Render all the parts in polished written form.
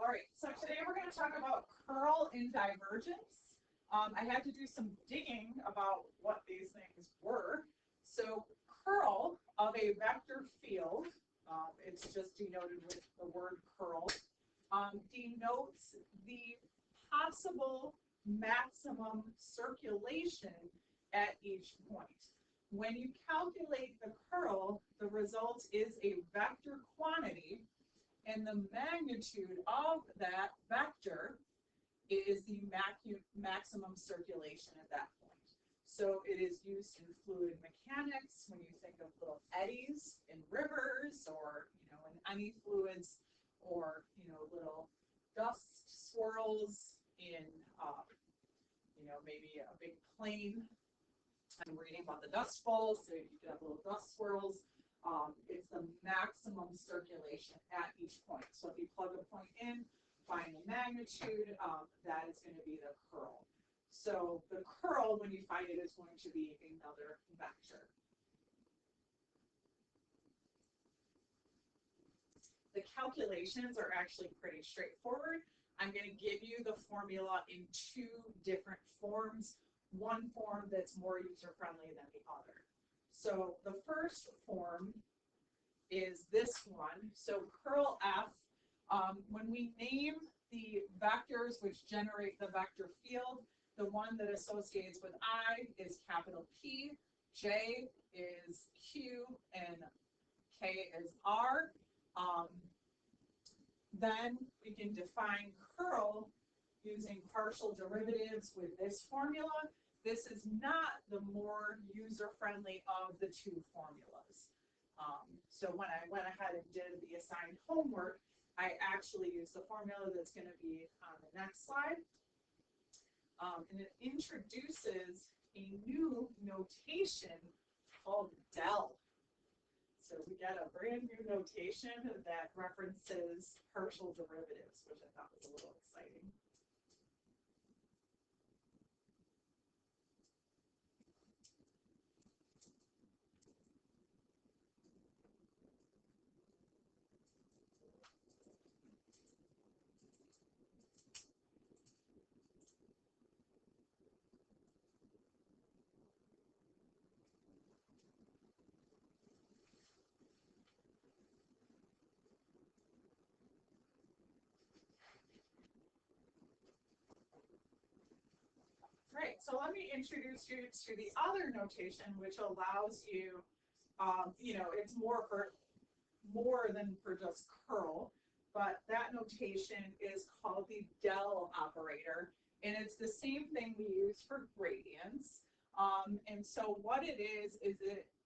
All right, so today we're going to talk about curl and divergence. I had to do some digging about what these things were. So curl of a vector field, it's just denoted with the word curl, denotes the possible maximum circulation at each point. When you calculate the curl, the result is a vector quantity, and the magnitude of that vector is the maximum circulation at that point. So it is used in fluid mechanics when you think of little eddies in rivers, or in any fluids, or little dust swirls in maybe a big plane. I'm reading about the dust bowl, so you could have little dust swirls. It's the maximum circulation at each point. So if you plug a point in, find the magnitude, that is going to be the curl. So the curl, when you find it, is going to be another vector. The calculations are actually pretty straightforward. I'm going to give you the formula in two different forms. One form that's more user-friendly than the other. So the first form is this one. So curl F, when we name the vectors which generate the vector field, the one that associates with I is capital P, J is Q, and K is R. Then we can define curl using partial derivatives with this formula. This is not the more user-friendly of the two formulas. So when I went ahead and did the assigned homework, I actually used the formula that's going to be on the next slide. And it introduces a new notation called del. So we got a brand new notation that references partial derivatives, which I thought was a little exciting. Right, so let me introduce you to the other notation, which allows you, it's more than for just curl, but that notation is called the del operator, and it's the same thing we use for gradients. And so what it is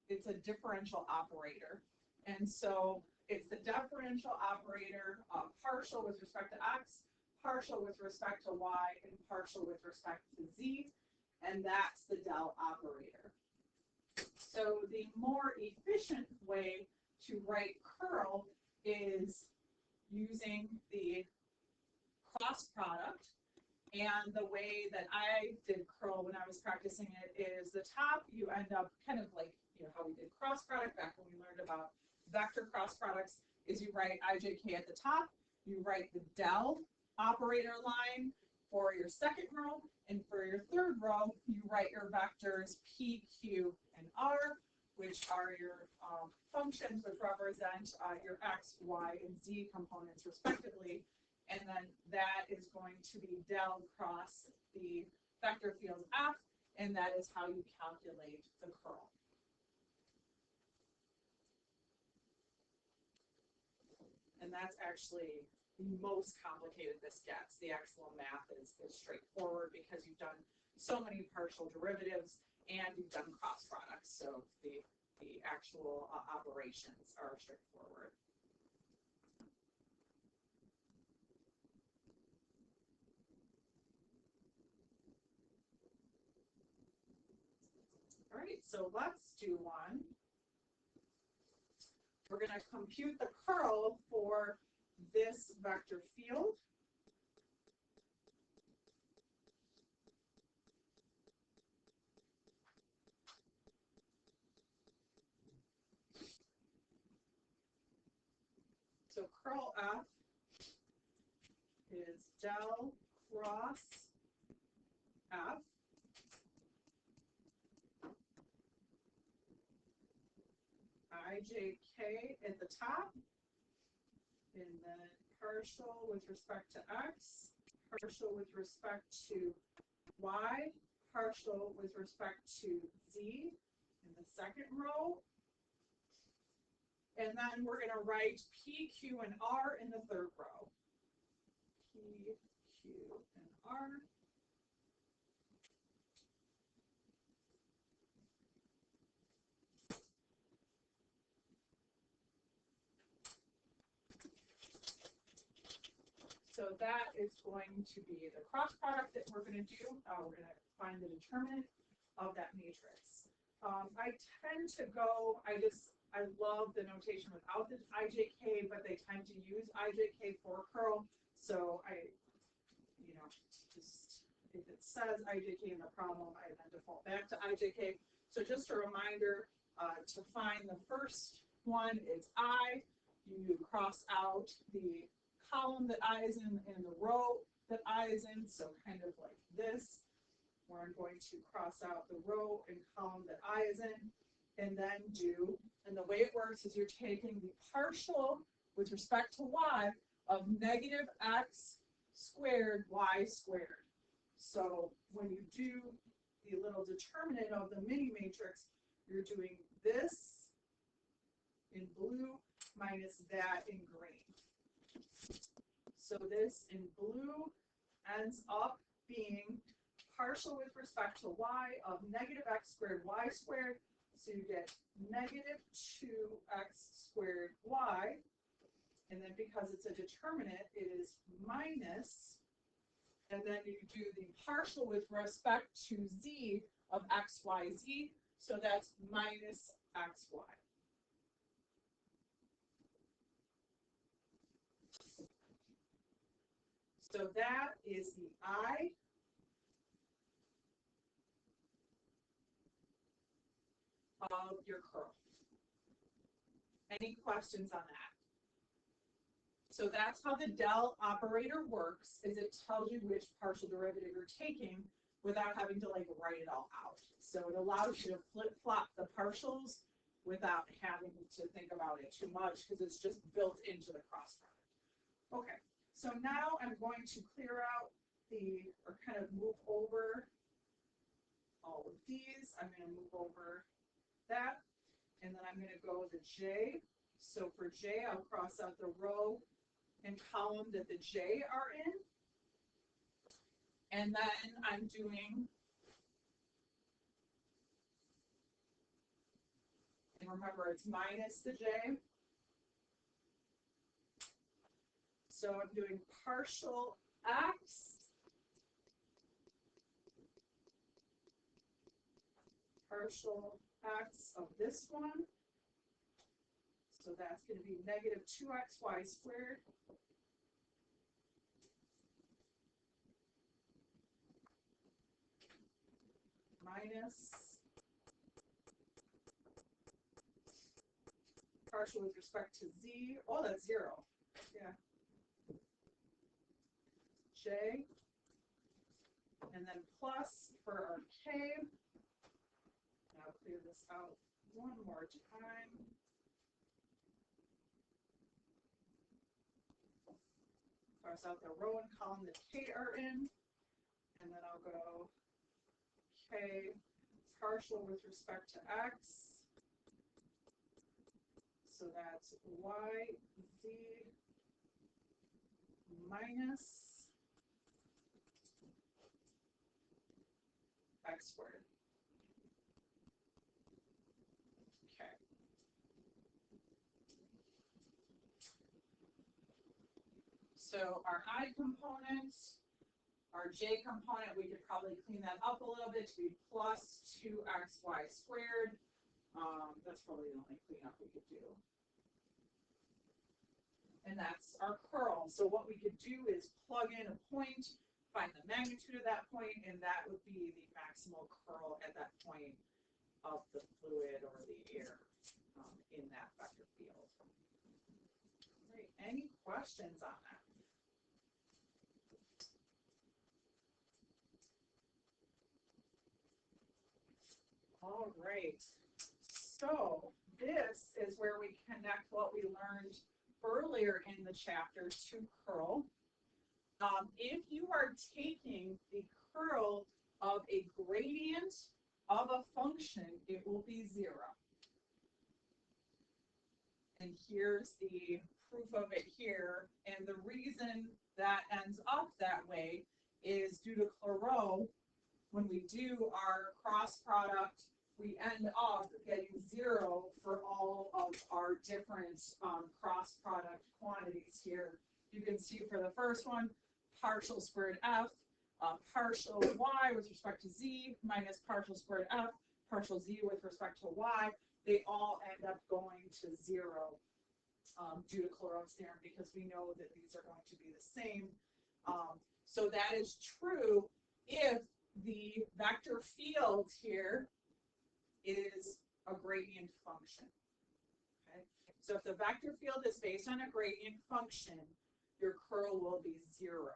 it's a differential operator, and so it's the differential operator, partial with respect to x, partial with respect to y, and partial with respect to z, and that's the del operator. So the more efficient way to write curl is using the cross product, and the way that I did curl when I was practicing it is the top, you end up kind of like how we did cross product back when we learned about vector cross products, is you write ijk at the top, you write the del operator line for your second row, and for your third row, you write your vectors p, q, and r, which are your functions which represent your x, y, and z components respectively. And then that is going to be del cross the vector field F, and that is how you calculate the curl. And that's actually the most complicated this gets. The actual math is straightforward because you've done so many partial derivatives and you've done cross products. So the actual operations are straightforward. All right, so let's do one. We're going to compute the curl for this vector field. So curl F del cross F ijk at the top, and then partial with respect to x, partial with respect to y, partial with respect to z in the second row. And then we're going to write P, Q, and R in the third row. P, Q, and R. So that is going to be the cross product that we're going to do. We're going to find the determinant of that matrix. I tend to go, I love the notation without the IJK, but they tend to use IJK for curl. So just if it says IJK in the problem, I then default back to IJK. So just a reminder, to find the first one is I. You cross out the column that I is in and the row that I is in, so kind of like this, where I'm going to cross out the row and column that I is in, and then and the way it works is you're taking the partial with respect to y of negative x squared y squared. So when you do the little determinant of the mini matrix, you're doing this in blue minus that in green. So this in blue ends up being partial with respect to y of negative x squared y squared. So you get negative 2x squared y. And then because it's a determinant, it is minus. And then you do the partial with respect to z of x, y, z. So that's minus xy. So that is the I. Of your curl. Any questions on that? So that's how the del operator works, is it tells you which partial derivative you're taking without having to like write it all out. So it allows you to flip-flop the partials without having to think about it too much because it's just built into the cross product. Okay, so now I'm going to clear out or kind of move over all of these. I'm going to move over that, and then I'm going to go the J. So for J, I'll cross out the row and column that the J are in. And then I'm doing, and remember it's minus the J. So I'm doing partial X partial X of this one. So that's going to be negative 2xy squared minus partial with respect to z. Oh, that's 0. Yeah. J. And then plus for our K. And I'll clear this out one more time. Cross out the row and column that K are in. And then I'll go K partial with respect to X. So that's Y, Z minus X squared. Okay. So our I component, our J component, we could probably clean that up a little bit to be plus 2xy squared. That's probably the only cleanup we could do. And that's our curl. So what we could do is plug in a point, find the magnitude of that point, and that would be the maximal curl at that point of the fluid or the air in that vector field. Great. Any questions on that? All right. So this is where we connect what we learned earlier in the chapter to curl. If you are taking the curl of a gradient of a function, it will be 0. And here's the proof of it here. And the reason that ends up that way is due to Clairaut. When we do our cross product, we end up getting 0 for all of our different cross product quantities here. You can see for the first one, partial squared f, partial y with respect to z, minus partial squared f, partial z with respect to y. They all end up going to 0 due to Clairaut's theorem, because we know that these are going to be the same. So that is true if the vector field here is a gradient function. Okay? So if the vector field is based on a gradient function, your curl will be 0.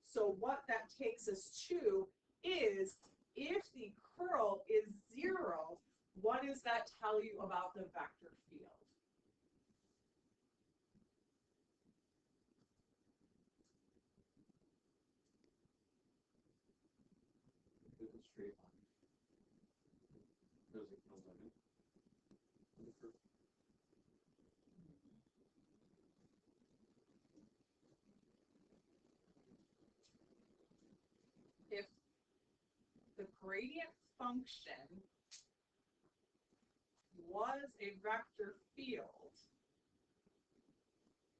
So what that takes us to is, if the curl is 0, what does that tell you about the vector field? It's a straight line. There's no limit. If the gradient function was a vector field,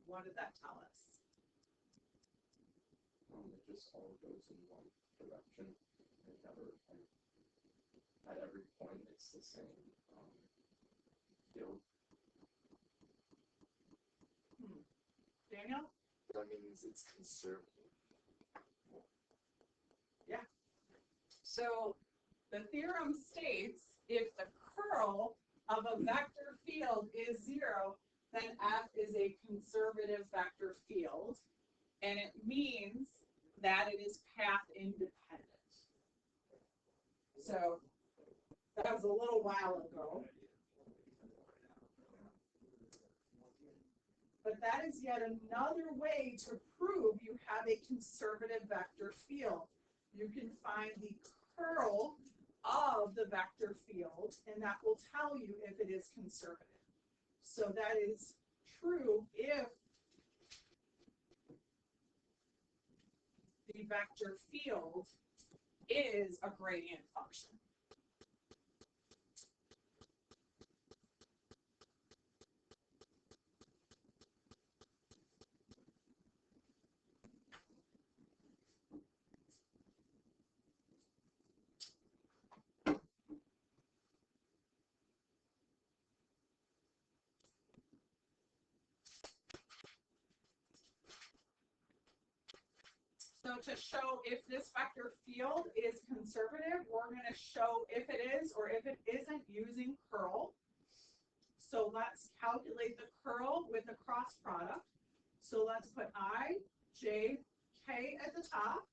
what did that tell us? It just all goes in one direction. It never, at every point, it's the same field. Daniel? That means it's conservative. Yeah. So the theorem states if the curl of a vector field is 0, then F is a conservative vector field, and it means that it is path independent. So that was a little while ago. But that is yet another way to prove you have a conservative vector field. You can find the curl of the vector field, and that will tell you if it is conservative. So that is true if the vector field is a gradient function. So to show if this vector field is conservative, we're going to show if it is or if it isn't using curl. So let's calculate the curl with the cross product. So let's put I, J, K at the top.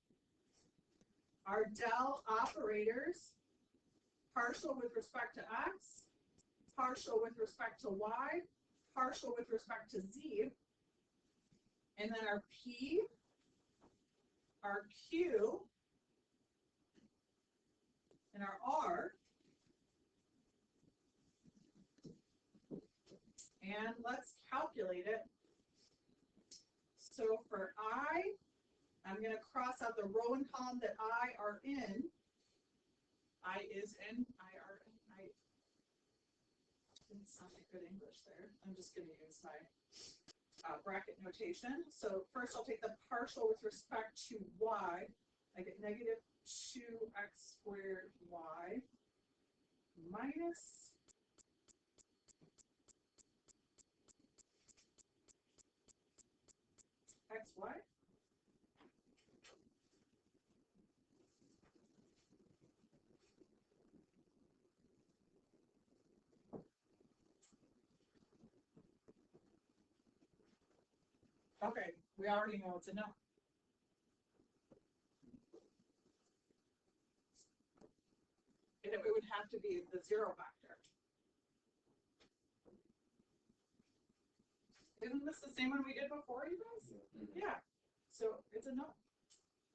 Our del operators, partial with respect to x, partial with respect to y, partial with respect to z. And then our P, our Q, and our R. And let's calculate it. So for I, I'm going to cross out the row and column that I are in. I is in, I are in. I didn't sound like good English there. I'm just going to use my bracket notation. So first I'll take the partial with respect to y. I get negative 2x squared y minus xy. Okay, we already know it's a no. and it would have to be the zero vector. Isn't this the same one we did before, you guys? Yeah. So it's a no.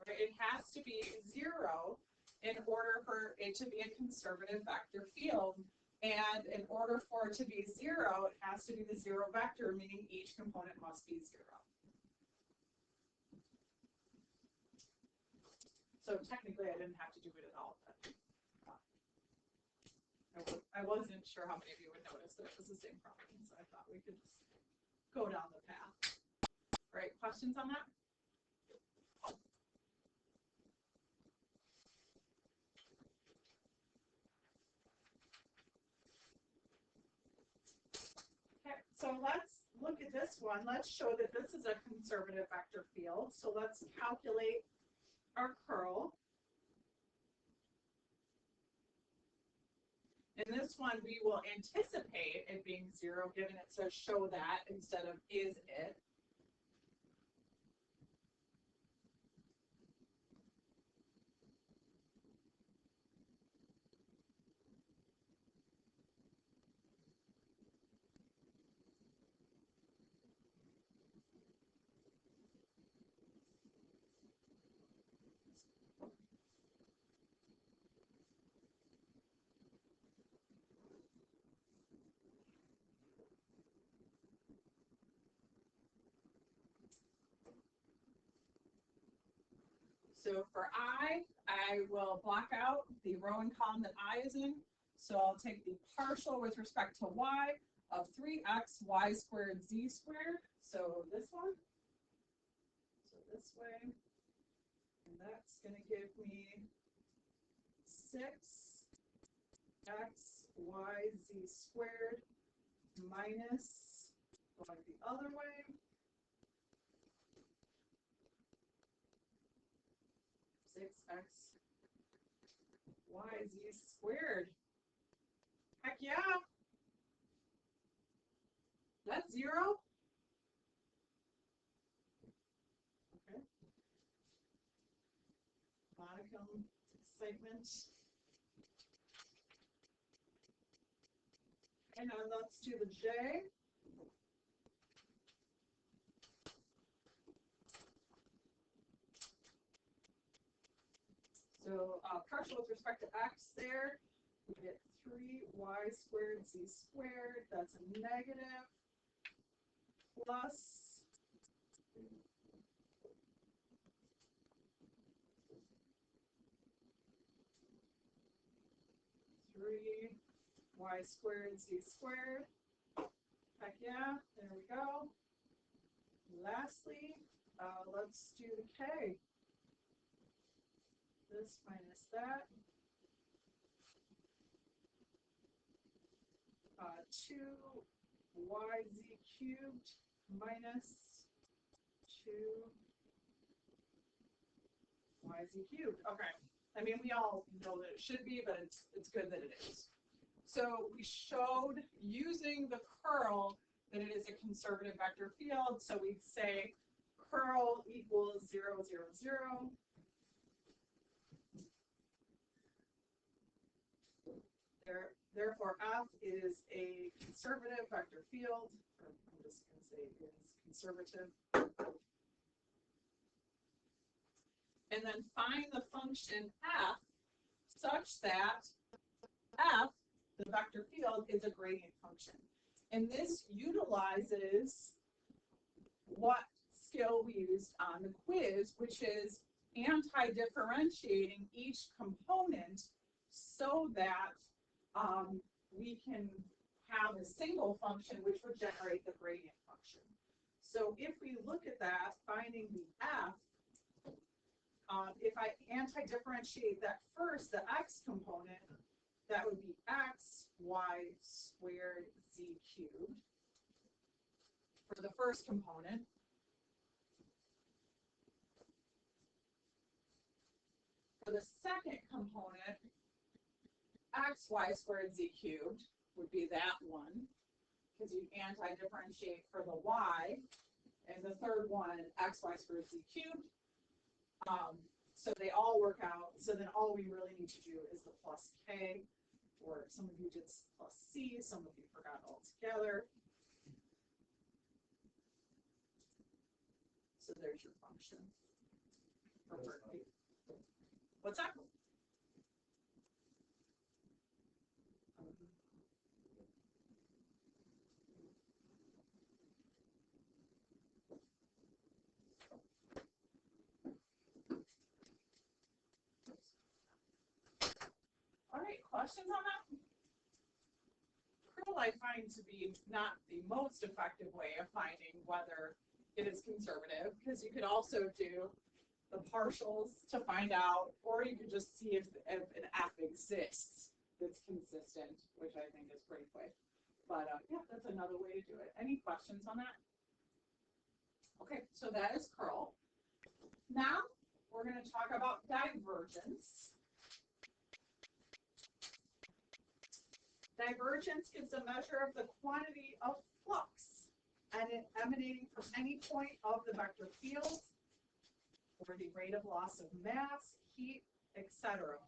Right? It has to be zero in order for it to be a conservative vector field. And in order for it to be zero, it has to be the zero vector, meaning each component must be zero. So technically, I didn't have to do it at all, but I wasn't sure how many of you would notice that it was the same problem, so I thought we could just go down the path. Right? Questions on that? Okay, so let's look at this one. Let's show that this is a conservative vector field. So let's calculate our curl. In this one, we will anticipate it being zero, given it says show that instead of is it. So for I will block out the row and column that I is in. So I'll take the partial with respect to y of 3x y squared z squared. So this one. So this way. And that's going to give me 6x y z squared minus, going the other way, 6x y z squared. Heck yeah. That's zero. Okay. Modicum excitement. And now let's do the J. So partial with respect to x there, we get 3y squared z squared. That's a negative plus 3y squared z squared. Heck yeah, there we go. Lastly, let's do the k. This minus that. 2yz cubed minus 2yz cubed. Okay. I mean, we all know that it should be, but it's good that it is. So we showed using the curl that it is a conservative vector field. So we say curl equals 0, 0, 0. Therefore, F is a conservative vector field. Or I'm just going to say it is conservative. And then find the function F such that F, the vector field, is a gradient function. And this utilizes what skill we used on the quiz, which is anti-differentiating each component so that we can have a single function which would generate the gradient function. So if we look at that, finding the F, if I anti-differentiate that first, the x component, that would be x y squared z cubed for the first component. For the second component, xy squared z cubed would be that one, because you anti-differentiate for the y. And the third one, xy squared z cubed. So they all work out. So then all we really need to do is the plus k, or some of you did plus c, some of you forgot altogether. So there's your function. What's that? All right, questions on that? Curl I find to be not the most effective way of finding whether it is conservative, because you could also do the partials to find out, or you could just see if an F exists that's consistent, which I think is pretty quick. But yeah, that's another way to do it. Any questions on that? Okay, so that is curl. Now we're going to talk about divergence. Divergence gives a measure of the quantity of flux and it emanating from any point of the vector field, or the rate of loss of mass, heat, etc.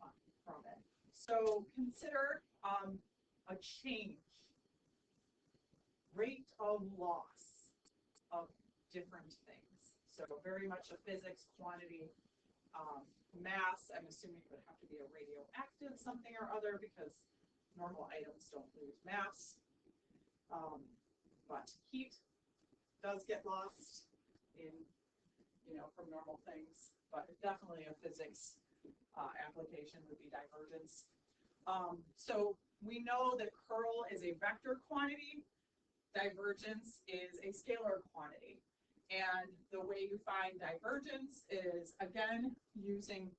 from it. So consider a change, rate of loss of different things. So very much a physics quantity. Mass, I'm assuming it would have to be a radioactive something or other, because normal items don't lose mass. But heat does get lost in, from normal things, but definitely a physics application would be divergence. So we know that curl is a vector quantity, divergence is a scalar quantity. And the way you find divergence is, again, using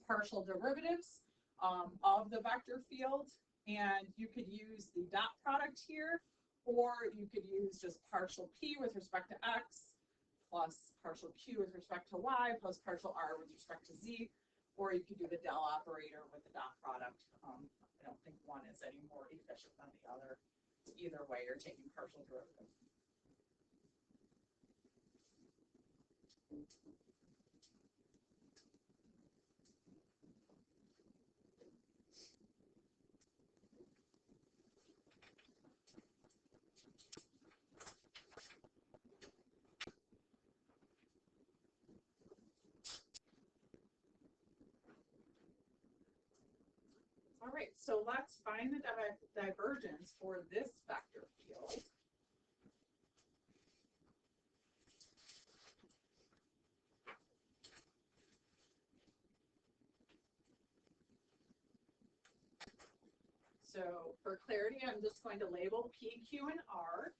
partial derivatives of the vector field. And you could use the dot product here, or you could use just partial p with respect to x plus partial q with respect to y plus partial r with respect to z, or you could do the del operator with the dot product. I don't think one is any more efficient than the other. Either way, you're taking partial derivatives. All right, so let's find the divergence for this vector field. So for clarity, I'm just going to label P, Q, and R.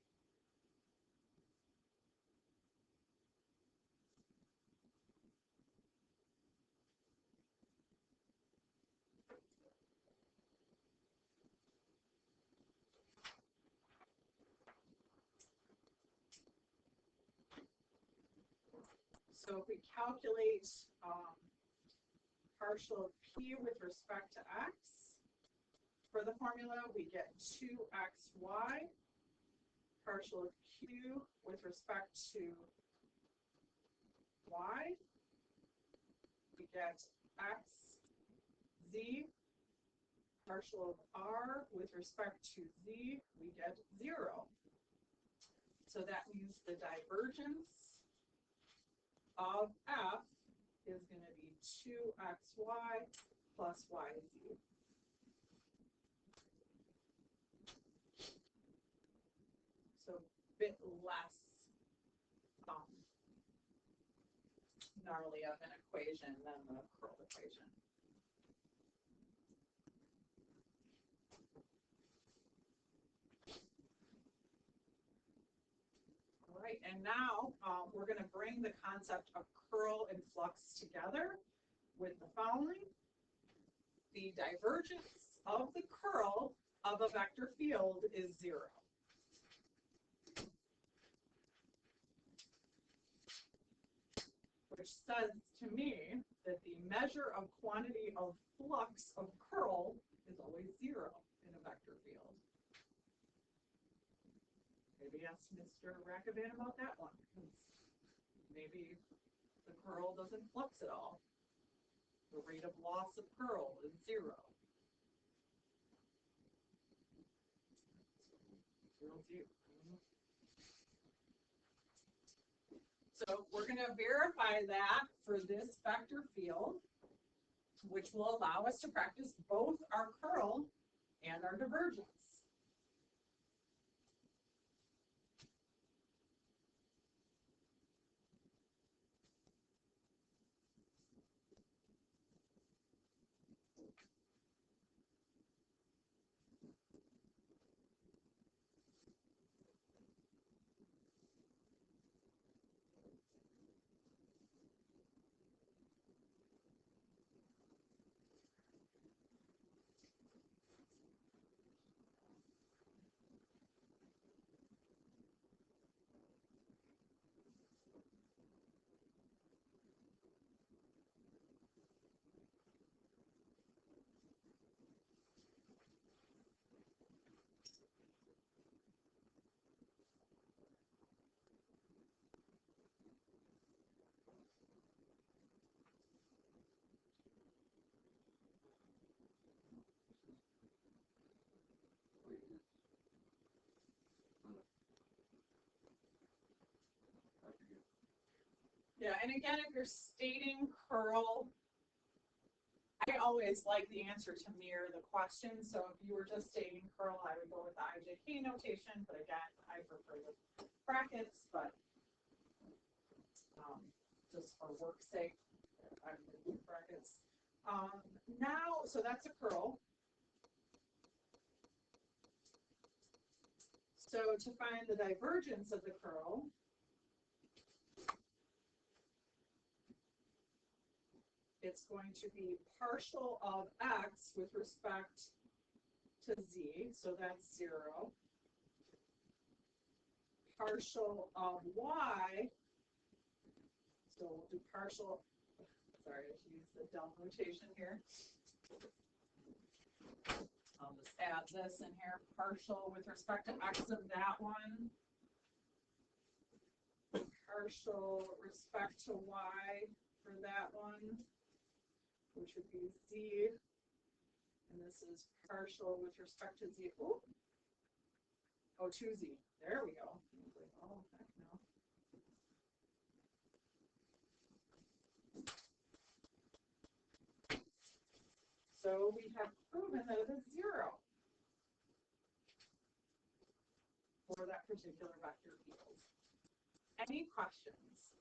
So if we calculate partial P with respect to x, for the formula, we get 2xy. Partial Q with respect to y, we get xz. Partial of r with respect to z, we get 0. So that means the divergence of f is going to be 2xy plus yz. So a bit less gnarly of an equation than the curl equation. All right, and now we're going to bring the concept of curl and flux together with the following. The divergence of the curl of a vector field is 0. Which says to me that the measure of quantity of flux of curl is always 0 in a vector field. Maybe ask Mr. Rackavan about that one, because maybe the curl doesn't flux at all. The rate of loss of curl is 0. 0, 0. So we're going to verify that for this vector field, which will allow us to practice both our curl and our divergence. Yeah, and again, if you're stating curl, I always like the answer to mirror the question. So if you were just stating curl, I would go with the IJK notation. But again, I prefer the brackets, but just for work's sake, I'm going to do brackets. Now, so that's a curl. So to find the divergence of the curl, it's going to be partial of x with respect to z, so that's 0. Partial of y, so we'll do partial, sorry, I should use the dumb notation here. I'll just add this in here, partial with respect to x of that one. Partial respect to y for that one, which would be z. And this is partial with respect to z. Ooh. Oh, 2z. There we go. Oh, heck no. So we have proven that it is 0 for that particular vector field. Any questions?